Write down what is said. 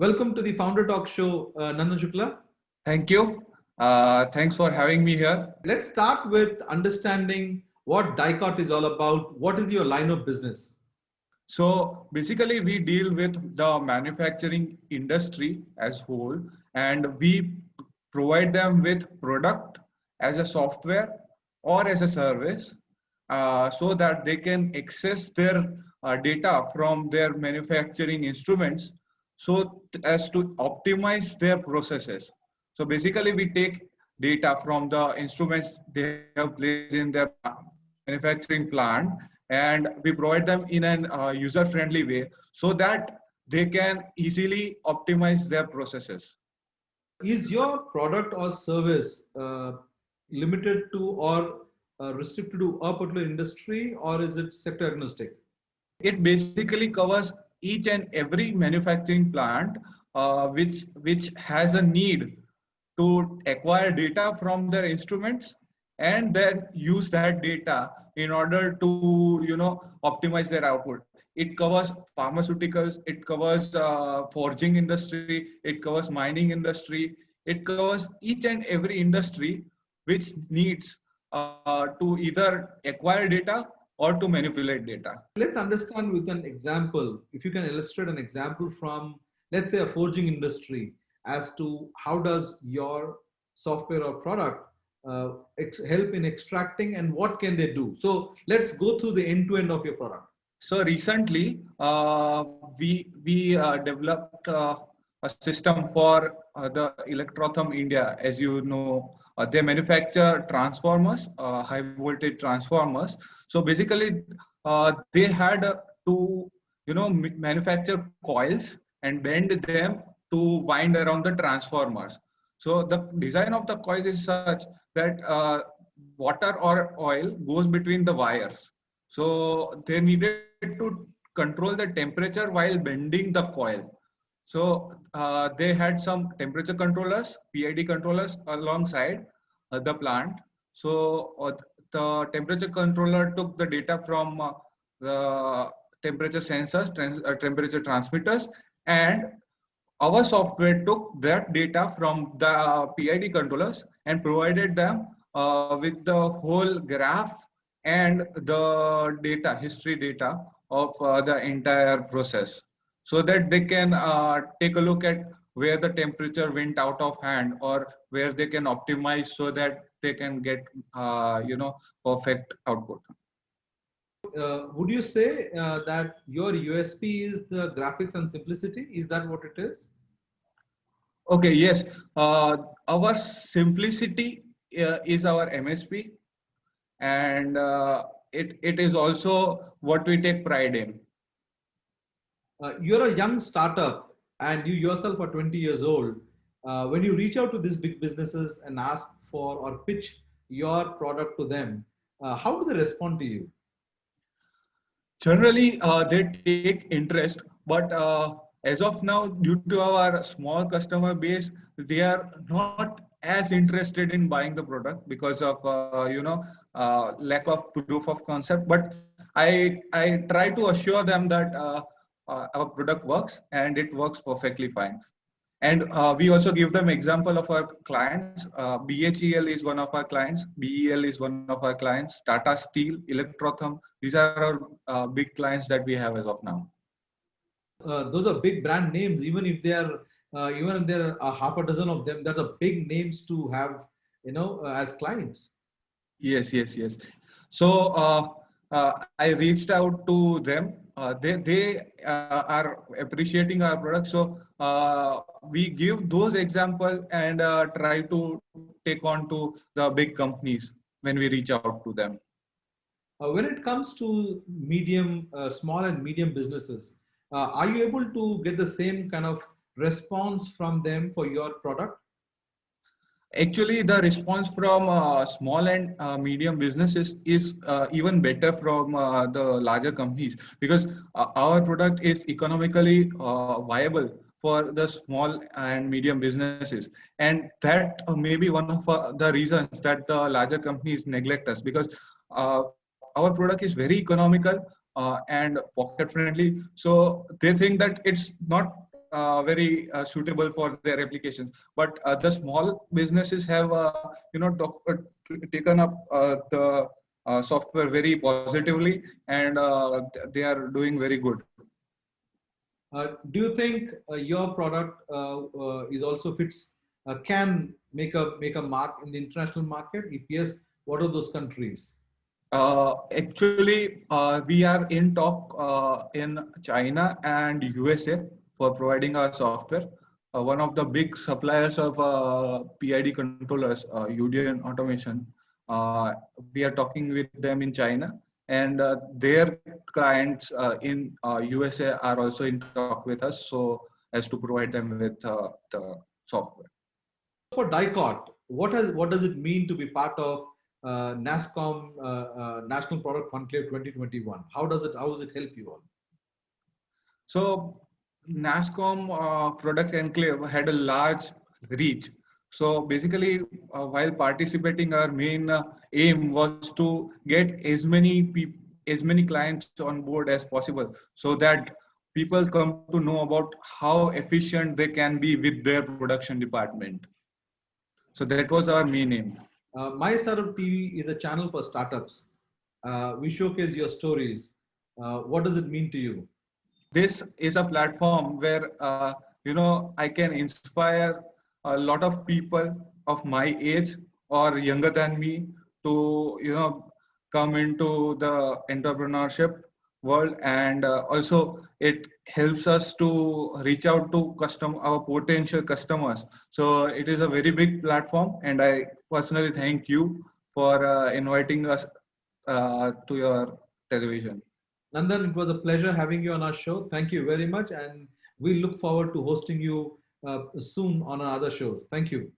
Welcome to the Founder Talk Show, Nandan Shukla. Thank you. Thanks for having me here. Let's start with understanding what Dicot is all about. What is your line of business? So basically, we deal with the manufacturing industry as whole, and we provide them with product as a software or as a service, so that they can access their data from their manufacturing instruments, so as to optimize their processes. So basically, we take data from the instruments they have placed in their manufacturing plant, and we provide them in an user-friendly way so that they can easily optimize their processes. Is your product or service limited to or restricted to a particular industry, or is it sector agnostic? It basically covers each and every manufacturing plant which has a need to acquire data from their instruments and then use that data in order to optimize their output. It covers pharmaceuticals, it covers forging industry, it covers mining industry, it covers each and every industry which needs to either acquire data or to manipulate data. Let's understand with an example. If you can illustrate an example from, let's say, a forging industry as to how does your software or product help in extracting and what can they do. So let's go through the end to end of your product. So recently, we developed a system for the Electrotham India. As you know, they manufacture transformers, high voltage transformers. So basically, they had to manufacture coils and bend them to wind around the transformers. So the design of the coil is such that water or oil goes between the wires. So they needed to control the temperature while bending the coil. So they had some temperature controllers, PID controllers alongside the plant. So the temperature controller took the data from the temperature sensors, temperature transmitters, and our software took that data from the PID controllers and provided them with the whole graph and the data, history data of the entire process, so that they can take a look at where the temperature went out of hand or where they can optimize so that they can get perfect output. Would you say that your USP is the graphics and simplicity? Is that what it is? Okay, yes. Our simplicity is our MSP, and it is also what we take pride in. You're a young startup and you yourself are 20 years old. When you reach out to these big businesses and ask for or pitch your product to them, how do they respond to you? Generally, they take interest, but as of now, due to our small customer base, they are not as interested in buying the product because of lack of proof of concept. But I try to assure them that our product works and it works perfectly fine. And we also give them example of our clients. BHEL is one of our clients. BEL is one of our clients. Tata Steel, Electrotham. These are our big clients that we have as of now. Those are big brand names, even if there are half a dozen of them, that's a big names to have, as clients. Yes, yes, yes. So I reached out to them. They are appreciating our product. So we give those examples and try to take on to the big companies when we reach out to them. When it comes to small and medium businesses, are you able to get the same kind of response from them for your product? Actually, the response from small and medium businesses is even better from the larger companies, because our product is economically viable for the small and medium businesses. And that may be one of the reasons that the larger companies neglect us, because our product is very economical and pocket friendly. So they think that it's not very suitable for their applications. But the small businesses have, taken up the software very positively, and they are doing very good. Do you think your product is also fits can make a mark in the international market? If yes, what are those countries? Actually, we are in talk in China and USA for providing our software. One of the big suppliers of PID controllers, Udian Automation, we are talking with them in China, and their clients in USA are also in talk with us, so as to provide them with the software. For DICOT, what does it mean to be part of NASSCOM National Product Conclave 2021? How does it help you all? So NASSCOM Product Enclave had a large reach. So basically, while participating, our main aim was to get as many clients on board as possible, so that people come to know about how efficient they can be with their production department. So that was our main aim. My Startup TV is a channel for startups. We showcase your stories. What does it mean to you? This is a platform where I can inspire a lot of people of my age or younger than me to come into the entrepreneurship world, and also it helps us to reach out to our potential customers. So it is a very big platform, and I personally thank you for inviting us to your television. Nandan, it was a pleasure having you on our show. Thank you very much. And we look forward to hosting you soon on our other shows. Thank you.